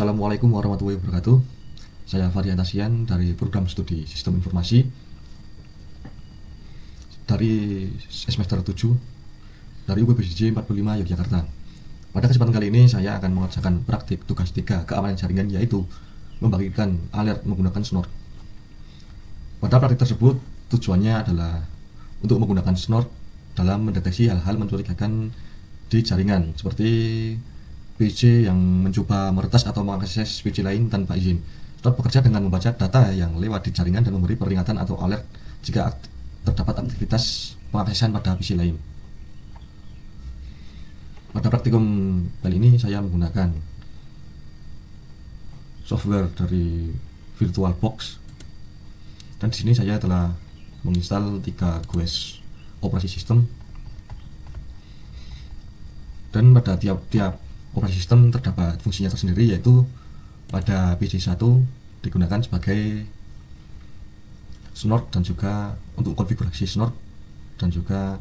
Assalamualaikum warahmatullahi wabarakatuh. Saya Fahri Antasian dari program studi Sistem Informasi dari semester 7 dari UPBJJ 45 Yogyakarta. Pada kesempatan kali ini saya akan mengerjakan praktik tugas 3 keamanan jaringan, yaitu membagikan alert menggunakan snort. Pada praktik tersebut tujuannya adalah untuk menggunakan snort dalam mendeteksi hal-hal mencurigakan di jaringan, seperti PC yang mencoba meretas atau mengakses PC lain tanpa izin. Snort bekerja dengan membaca data yang lewat di jaringan dan memberi peringatan atau alert jika terdapat aktivitas pengaksesan pada PC lain. Pada praktikum kali ini saya menggunakan software dari VirtualBox, dan di sini saya telah menginstal 3 GUIS operasi sistem, dan pada tiap operasi sistem terdapat fungsinya tersendiri, yaitu pada PC1 digunakan sebagai snort dan juga untuk konfigurasi snort dan juga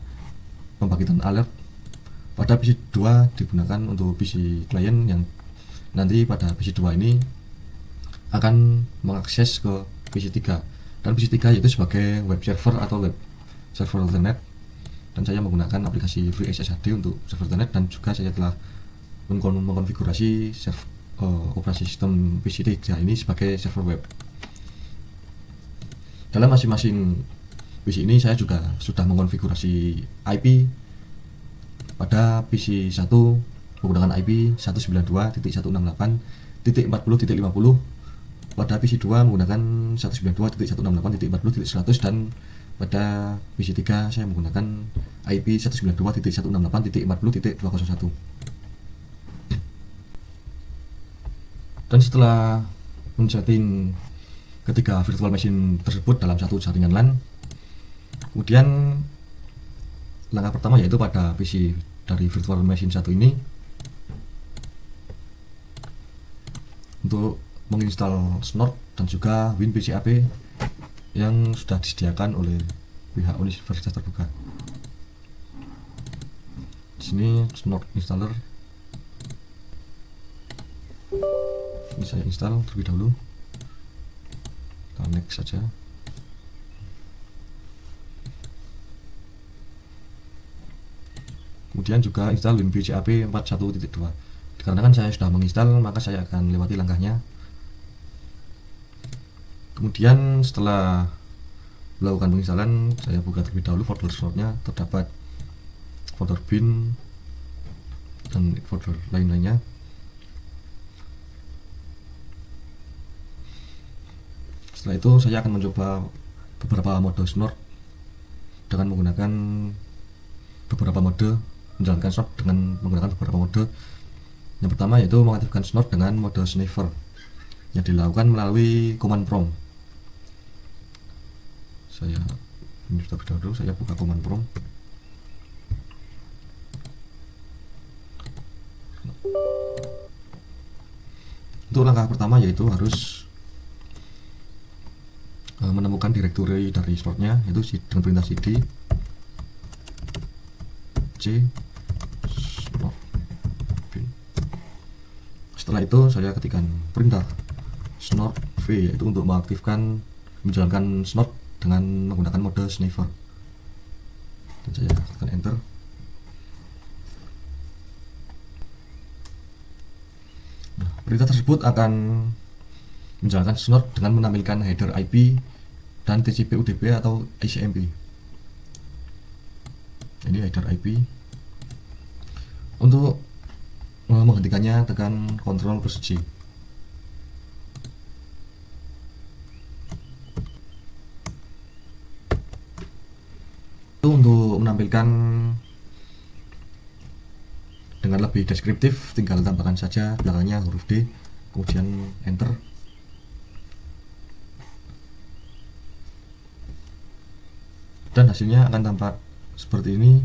pembagian alert. Pada PC2 digunakan untuk PC klien yang nanti pada PC2 ini akan mengakses ke PC3, dan PC3 yaitu sebagai web server atau web server internet, dan saya menggunakan aplikasi FreeSSHD untuk server internet, dan juga saya telah mengkonfigurasi operasi sistem PC3 ini sebagai server web. Dalam masing-masing PC ini saya juga sudah mengonfigurasi IP. Pada PC1 menggunakan IP 192.168.40.50. pada PC2 menggunakan 192.168.40.100, dan pada PC3 saya menggunakan IP 192.168.40.201. Dan setelah men-setting ketiga virtual machine tersebut dalam satu jaringan LAN, kemudian langkah pertama yaitu pada PC dari virtual machine 1 ini untuk menginstal snort dan juga WinPCAP yang sudah disediakan oleh pihak Universitas Terbuka. Di sini snort installer ini saya install terlebih dahulu. Kita next saja. Kemudian juga install WinPCAP 41.2. Dikarenakan saya sudah menginstal, maka saya akan lewati langkahnya. Kemudian setelah melakukan penginstalan, saya buka terlebih dahulu folder snortnya. Terdapat folder bin dan folder lain-lainnya. Setelah itu saya akan mencoba beberapa mode snort dengan menggunakan beberapa mode, menjalankan snort dengan menggunakan beberapa mode. Yang pertama yaitu mengaktifkan snort dengan mode sniffer yang dilakukan melalui command prompt. Saya ini sudah dahulu, saya buka command prompt. Untuk langkah pertama yaitu harus menemukan direktori dari snortnya, yaitu dengan perintah cd c snort bin. Setelah itu saya ketikkan perintah snort v, yaitu untuk mengaktifkan menjalankan snort dengan menggunakan mode sniffer, dan saya tekan enter. Perintah tersebut akan menjalankan snort dengan menampilkan header IP dan TCP UDP atau ICMP. Ini header IP. Untuk menghentikannya tekan Ctrl plus J. Untuk menampilkan dengan lebih deskriptif, tinggal tambahkan saja belakangnya huruf D, kemudian enter. Dan hasilnya akan tampak seperti ini.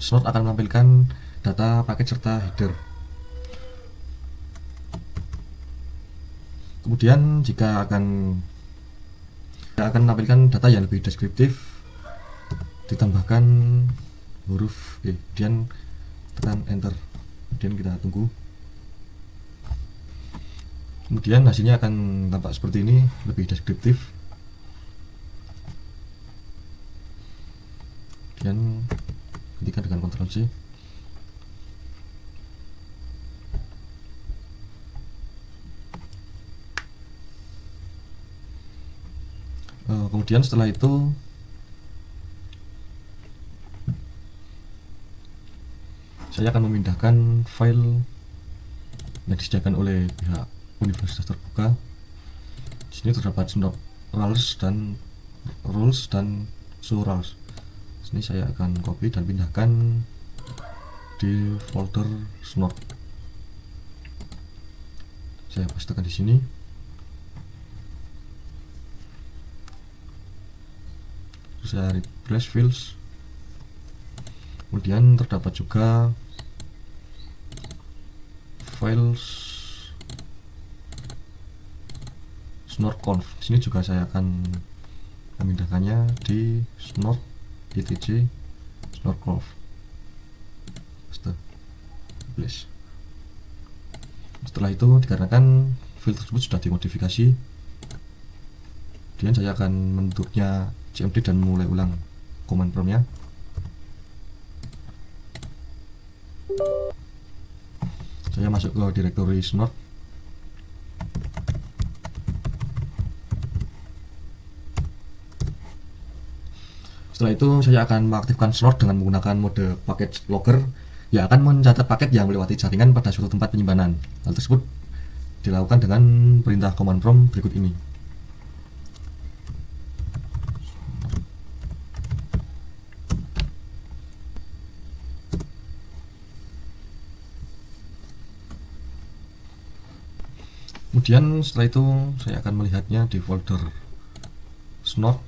Snort akan menampilkan data paket serta header. Kemudian jika akan menampilkan data yang lebih deskriptif, ditambahkan huruf E, kemudian tekan enter, kemudian kita tunggu. Kemudian hasilnya akan tampak seperti ini, lebih deskriptif. Kemudian ketikkan dengan Ctrl C. Kemudian setelah itu saya akan memindahkan file yang disediakan oleh pihak universitas terbuka. Di sini terdapat snort rules dan show rules. Sini saya akan copy dan pindahkan di folder snort. Saya pastekan di sini. Saya replace fields. Kemudian terdapat juga files snort.conf. Di sini juga saya akan memindahkannya di snort etc snort.conf. Setelah itu, dikarenakan file tersebut sudah dimodifikasi, kemudian saya akan membentuknya cmd dan mulai ulang command promptnya. Saya masuk ke directory snort. Setelah itu saya akan mengaktifkan snort dengan menggunakan mode package logger yang akan mencatat paket yang melewati jaringan pada suatu tempat penyimpanan. Hal tersebut dilakukan dengan perintah command prompt berikut ini. Kemudian setelah itu saya akan melihatnya di folder snort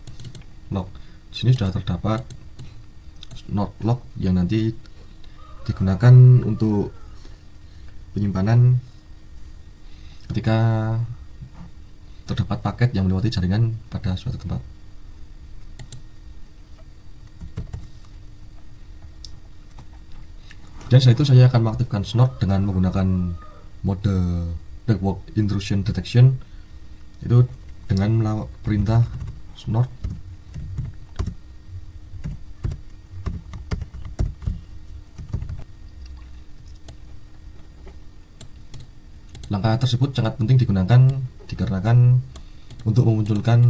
log. Di sini sudah terdapat snort log yang nanti digunakan untuk penyimpanan ketika terdapat paket yang melewati jaringan pada suatu tempat. Dan setelah itu saya akan mengaktifkan snort dengan menggunakan mode backward intrusion detection, itu dengan perintah snort Langkah tersebut sangat penting digunakan dikarenakan untuk memunculkan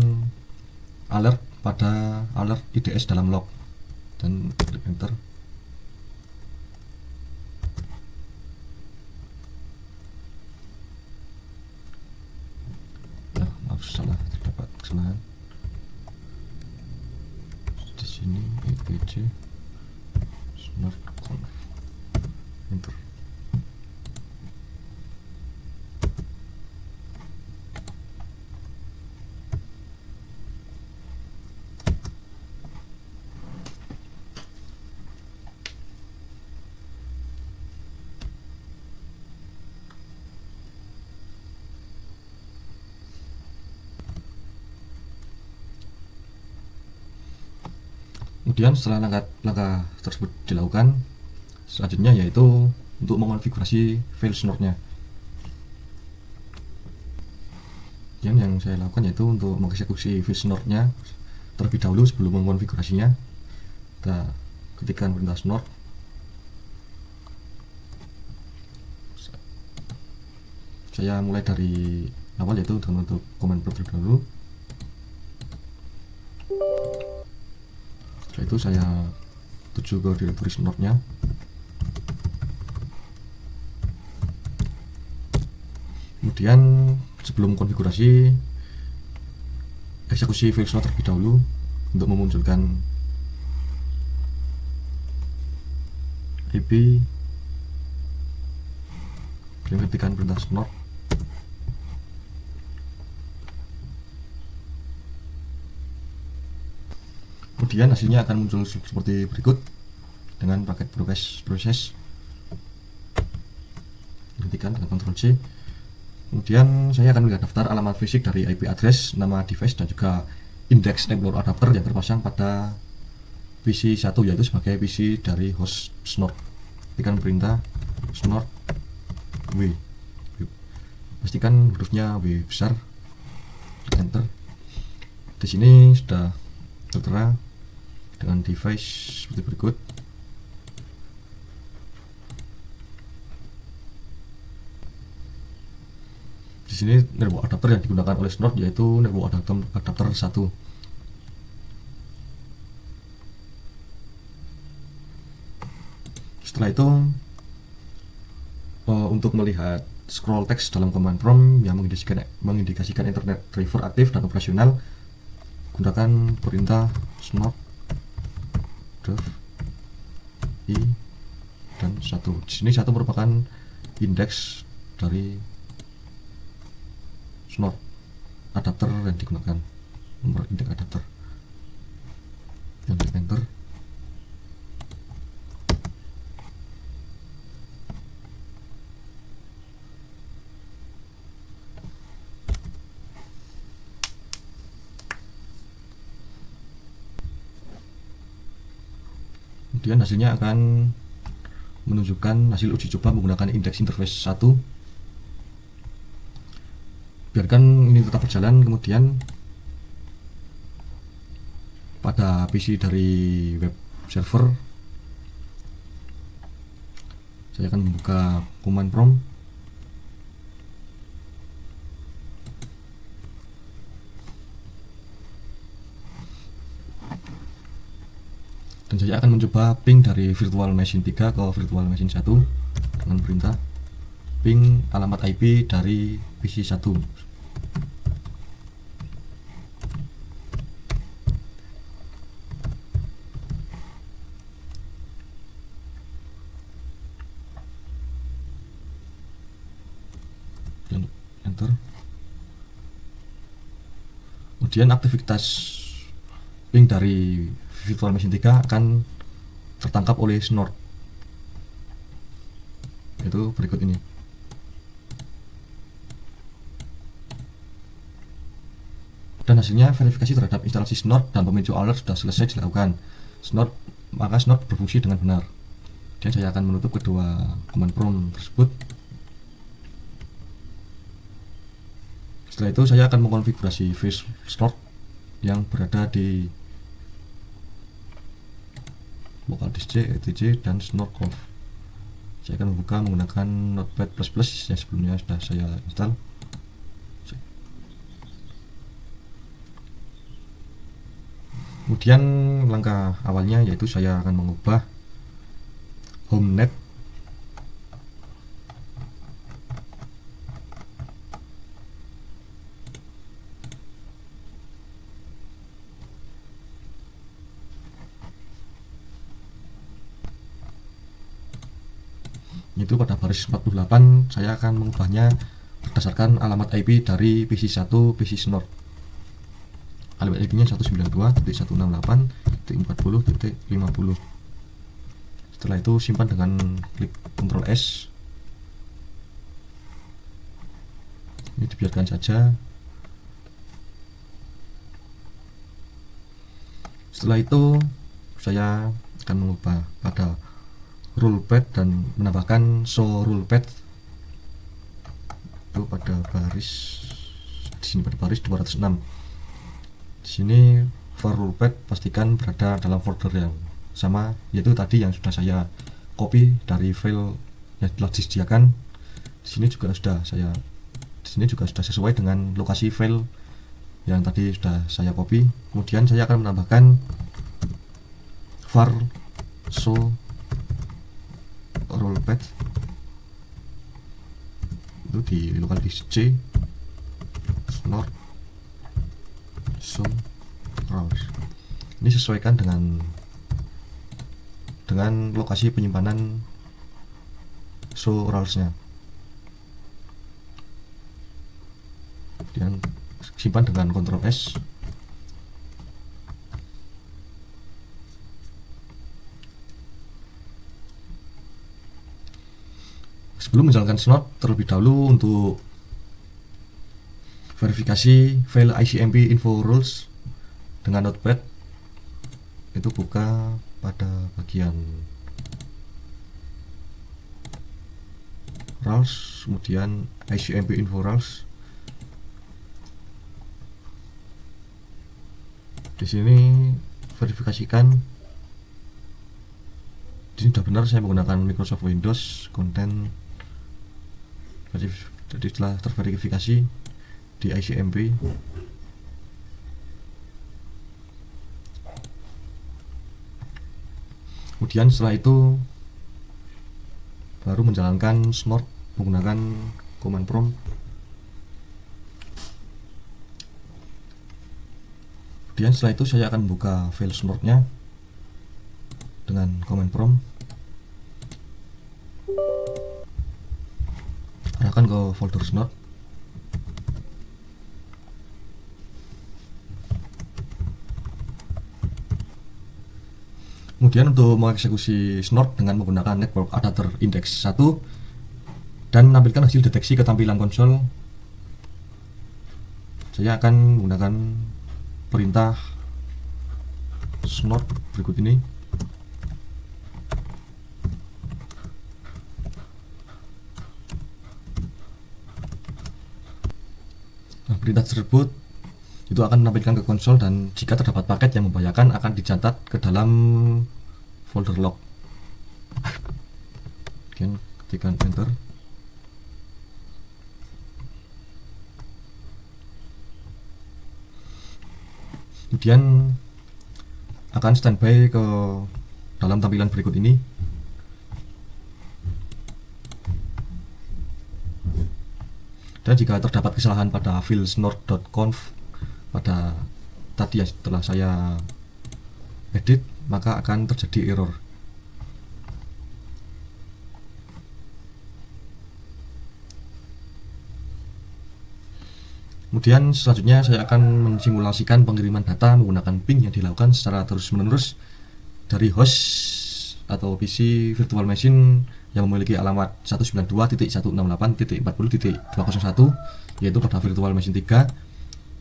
alert pada alert IDS dalam log, dan klik enter. Ya, maaf, salah, terdapat kesalahan di sini. etc snort.conf, enter. Kemudian setelah langkah tersebut dilakukan, selanjutnya yaitu untuk mengonfigurasi file snort-nya. Yang saya lakukan yaitu untuk mengeksekusi file snort-nya terlebih dahulu sebelum mengonfigurasinya. Kita ketikkan perintah snort. Saya mulai dari awal yaitu dengan bentuk command prompt terlebih dahulu. Setelah itu saya tuju ke directory snort-nya. Kemudian sebelum konfigurasi, eksekusi file snort terlebih dahulu untuk memunculkan IP. Kemudian ketikkan perintah snort. Kemudian hasilnya akan muncul seperti berikut dengan paket proses. Ketikkan dengan Ctrl C. Kemudian saya akan melihat daftar alamat fisik dari IP address, nama device, dan juga index name load adapter yang terpasang pada PC1 yaitu sebagai PC dari host snort. Ketikkan perintah snort W, pastikan hurufnya W besar, enter. Di sini sudah tertera dengan device seperti berikut. Di sini network adapter yang digunakan oleh snort yaitu network adapter 1. Setelah itu untuk melihat scroll text dalam command prompt yang mengindikasikan internet driver aktif dan operasional, gunakan perintah snort dev i dan 1. Di sini 1 merupakan indeks dari snort adapter yang digunakan, nomor indeks adapter. Yang di enter. Kemudian hasilnya akan menunjukkan hasil uji coba menggunakan indeks interface 1. Biarkan ini tetap berjalan. Kemudian pada PC dari web server saya akan membuka command prompt dan saya akan mencoba ping dari virtual machine 3 ke virtual machine 1 dengan perintah ping alamat IP dari PC 1. Dan enter. Kemudian aktivitas ping dari virtual machine 3 akan tertangkap oleh snort, yaitu berikut ini. Dan hasilnya verifikasi terhadap instalasi snort dan pemicu alert sudah selesai dilakukan. Maka snort berfungsi dengan benar. Dan saya akan menutup kedua command prompt tersebut. Setelah itu saya akan mengkonfigurasi face snort yang berada di local disk C, etc, dan snort conf. Saya akan membuka menggunakan Notepad++ yang sebelumnya sudah saya install. Kemudian langkah awalnya yaitu saya akan mengubah homenet itu pada baris 48. Saya akan mengubahnya berdasarkan alamat IP dari PC1 PC snort. Alamat IP-nya 192.168.40.50. Setelah itu simpan dengan klik Ctrl S. Ini dibiarkan saja. Setelah itu saya akan mengubah pada rulepad dan menambahkan show rulepad itu pada baris di sini, pada baris 206. Di sini for rulepad pastikan berada dalam folder yang sama, yaitu tadi yang sudah saya copy dari file yang telah disediakan. Di sini juga sudah sesuai dengan lokasi file yang tadi sudah saya copy. Kemudian saya akan menambahkan var show rulepad itu di local disk C snort show roles. Ini sesuaikan dengan lokasi penyimpanan show rolesnya. Kemudian simpan dengan Ctrl S. Sebelum menjalankan snort, terlebih dahulu untuk verifikasi file ICMP info rules dengan Notepad, itu buka pada bagian RALS, kemudian ICMP info RALS. Di sini verifikasikan di sini sudah benar saya menggunakan Microsoft Windows Content. Jadi setelah terverifikasi di ICMP, kemudian setelah itu baru menjalankan snort menggunakan command prompt. Kemudian setelah itu saya akan buka file snortnya dengan command prompt, arahkan ke folder snort. Kemudian untuk mengeksekusi snort dengan menggunakan network adapter index 1 dan menampilkan hasil deteksi ketampilan konsol, saya akan menggunakan perintah snort berikut ini. Nah, perintah tersebut itu akan menampilkan ke konsol, dan jika terdapat paket yang membahayakan akan dicatat ke dalam folder log. Kemudian ketikkan enter. Kemudian akan standby ke dalam tampilan berikut ini. Dan jika terdapat kesalahan pada file snort.conf pada tadi yang setelah saya edit, maka akan terjadi error. Kemudian selanjutnya saya akan mensimulasikan pengiriman data menggunakan ping yang dilakukan secara terus-menerus dari host atau PC virtual machine yang memiliki alamat 192.168.40.201, yaitu pada virtual machine 3,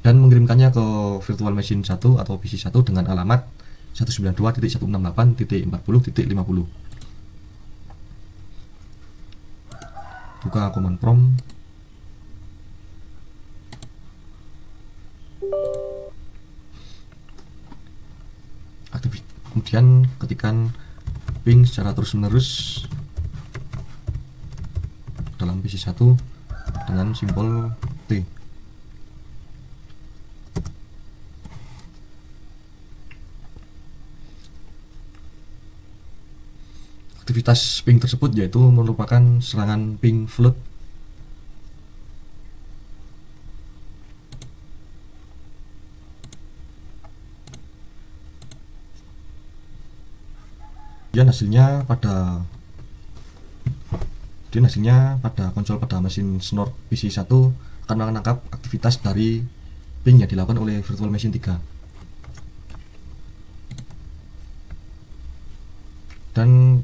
dan mengirimkannya ke virtual machine 1 atau PC 1 dengan alamat 192.168.40.50. Buka command prompt. Kemudian ketikkan ping secara terus-menerus dalam PC 1 dengan simbol T. Aktivitas ping tersebut yaitu merupakan serangan ping flood. Dan hasilnya pada konsol pada mesin snort PC 1 akan menangkap aktivitas dari ping yang dilakukan oleh virtual machine 3. Dan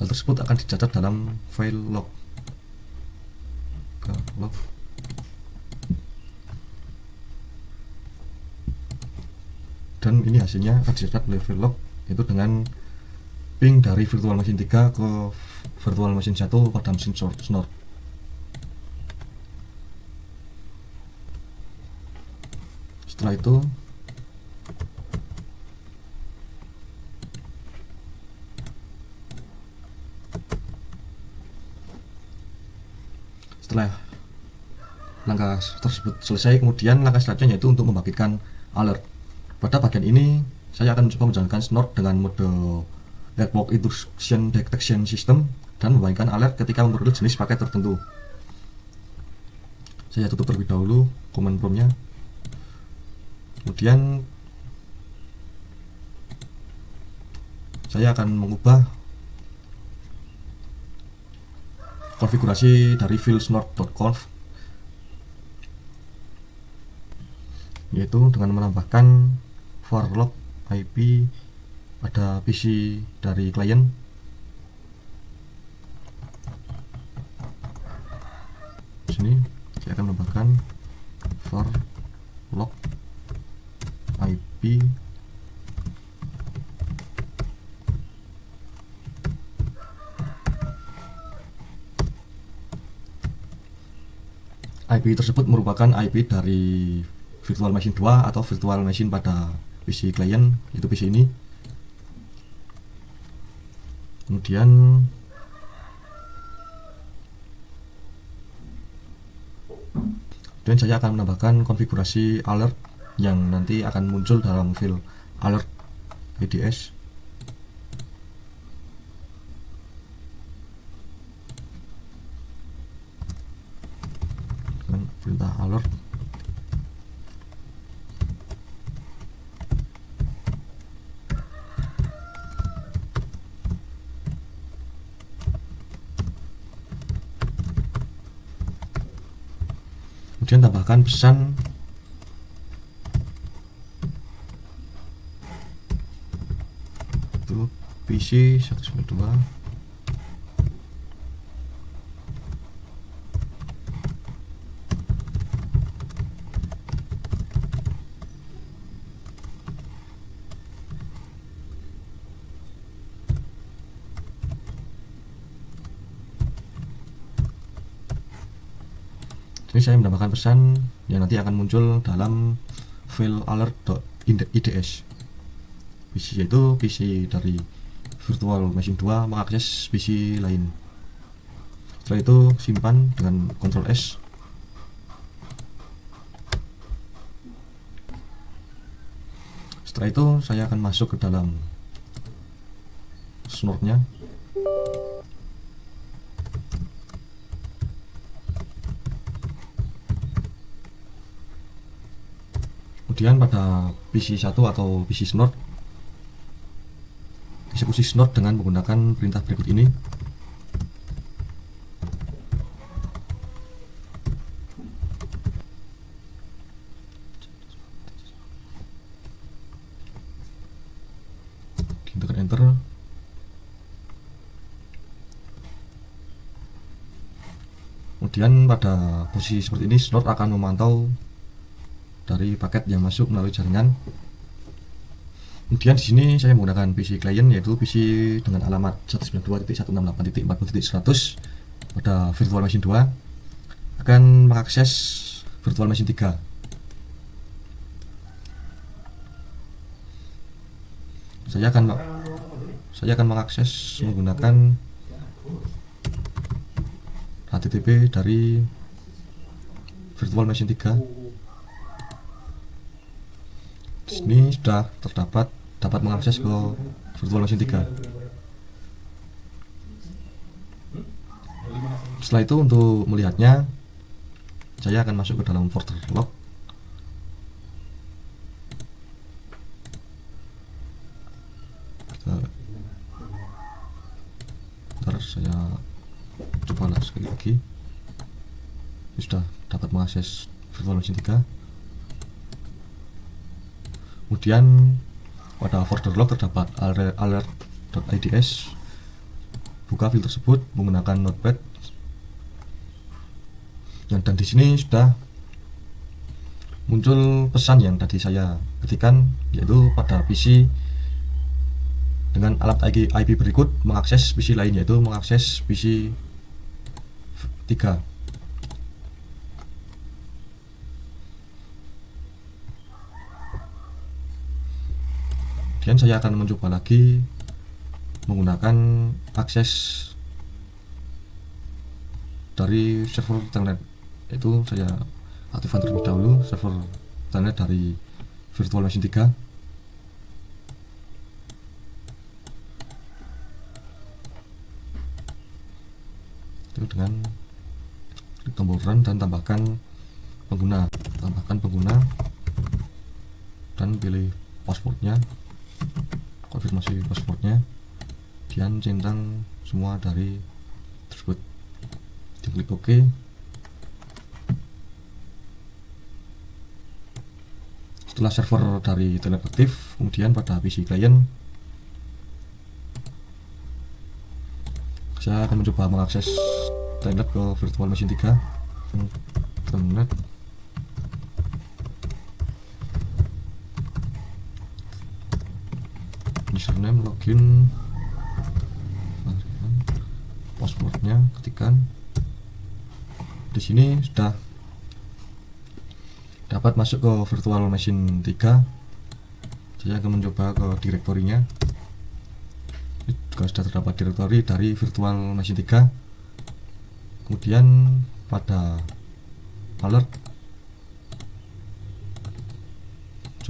hal tersebut akan dicatat dalam file log. Dan ini hasilnya akan dicatat oleh file log, yaitu dengan ping dari virtual machine 3 ke virtual machine 1 pada mesin snort. Setelah itu setelah langkah tersebut selesai, kemudian langkah selanjutnya yaitu untuk membangkitkan alert. Pada bagian ini saya akan mencoba menjalankan snort dengan mode network intrusion detection system dan membangkitkan alert ketika memperoleh jenis paket tertentu. Saya tutup terlebih dahulu command prompt-nya. Kemudian saya akan mengubah konfigurasi dari file snort.conf, yaitu dengan menambahkan var log IP pada PC dari klien. Di sini saya akan menambahkan var log IP IP tersebut merupakan IP dari virtual machine 2 atau virtual machine pada PC klien, itu PC ini. Kemudian saya akan menambahkan konfigurasi alert yang nanti akan muncul dalam file alert IDS. Dengan perintah alert. Kemudian tambahkan pesan itu PC 192. Ini saya menambahkan pesan yang nanti akan muncul dalam file alert.ids. PC yaitu PC dari virtual machine 2 mengakses PC lain. Setelah itu simpan dengan Ctrl S. Setelah itu saya akan masuk ke dalam snort-nya. Kemudian pada PC 1 atau PC snort, eksekusi snort dengan menggunakan perintah berikut ini. Tekan enter. Kemudian pada posisi seperti ini snort akan memantau dari paket yang masuk melalui jaringan. Kemudian di sini saya menggunakan PC klien, yaitu PC dengan alamat 192.168.40.100 pada virtual machine 2 akan mengakses virtual machine 3. Saya akan mengakses menggunakan HTTP dari virtual machine 3. Di sini sudah dapat mengakses ke virtual machine 3. Setelah itu untuk melihatnya, saya akan masuk ke dalam folder log. Bentar, saya coba sekali lagi. Ini sudah dapat mengakses virtual machine 3. Kemudian pada folder log terdapat alert.ids. Buka file tersebut menggunakan notepad. Dan di sini sudah muncul pesan yang tadi saya ketikkan, yaitu pada PC dengan alat IP berikut mengakses PC lain, yaitu mengakses PC 3. Kemudian saya akan mencoba lagi menggunakan akses dari server telnet, yaitu saya aktifkan terlebih dahulu server telnet dari virtual machine 3. Itu dengan klik tombol run dan tambahkan pengguna dan pilih passwordnya, konfirmasi passwordnya, dan centang semua dari tersebut, diklik OK. Setelah server dari telnet aktif, kemudian pada PC klien saya akan mencoba mengakses telnet ke virtual machine 3. Telnet username, login, passwordnya ketikkan. Di sini sudah dapat masuk ke virtual machine 3. Saya akan mencoba ke direktorinya. Ini juga sudah terdapat direktori dari virtual machine 3. Kemudian pada alert,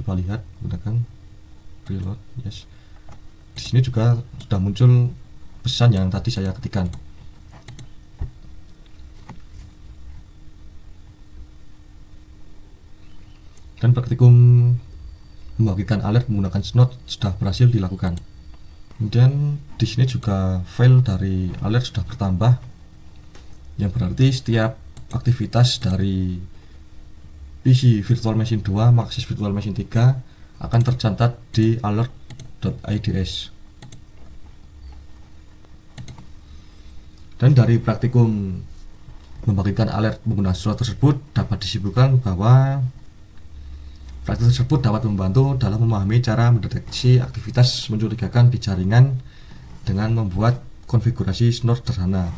coba lihat gunakan reload. Yes, di sini juga sudah muncul pesan yang tadi saya ketikkan. Dan praktikum membagikan alert menggunakan Snort sudah berhasil dilakukan. Kemudian di sini juga file dari alert sudah bertambah, yang berarti setiap aktivitas dari PC Virtual Machine 2 mengakses Virtual Machine 3 akan tercatat di alert.ids. Dan dari praktikum membagikan alert menggunakan Snort tersebut dapat disimpulkan bahwa praktik tersebut dapat membantu dalam memahami cara mendeteksi aktivitas mencurigakan di jaringan dengan membuat konfigurasi Snort sederhana.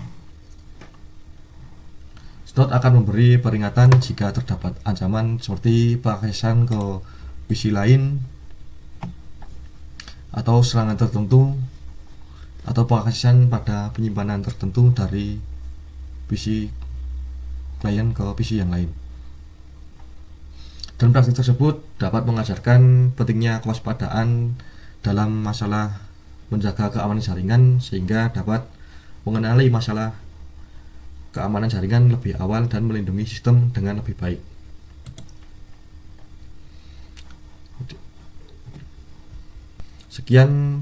Snort akan memberi peringatan jika terdapat ancaman seperti pengaksesan ke PC lain atau serangan tertentu atau pengaksesan pada penyimpanan tertentu dari PC klien ke PC yang lain. Dan praktik tersebut dapat mengajarkan pentingnya kewaspadaan dalam masalah menjaga keamanan jaringan, sehingga dapat mengenali masalah keamanan jaringan lebih awal dan melindungi sistem dengan lebih baik. Sekian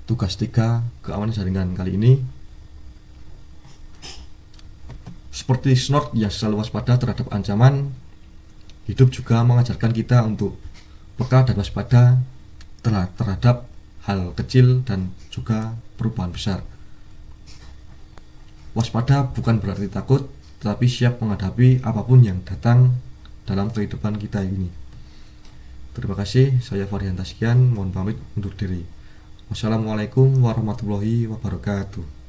tugas 3 keamanan jaringan kali ini. Seperti Snort yang selalu waspada terhadap ancaman, hidup juga mengajarkan kita untuk peka dan waspada terhadap hal kecil dan juga perubahan besar. Waspada bukan berarti takut, tetapi siap menghadapi apapun yang datang dalam kehidupan kita ini. Terima kasih, saya Farhan Taskian, mohon pamit undur diri. Wassalamualaikum warahmatullahi wabarakatuh.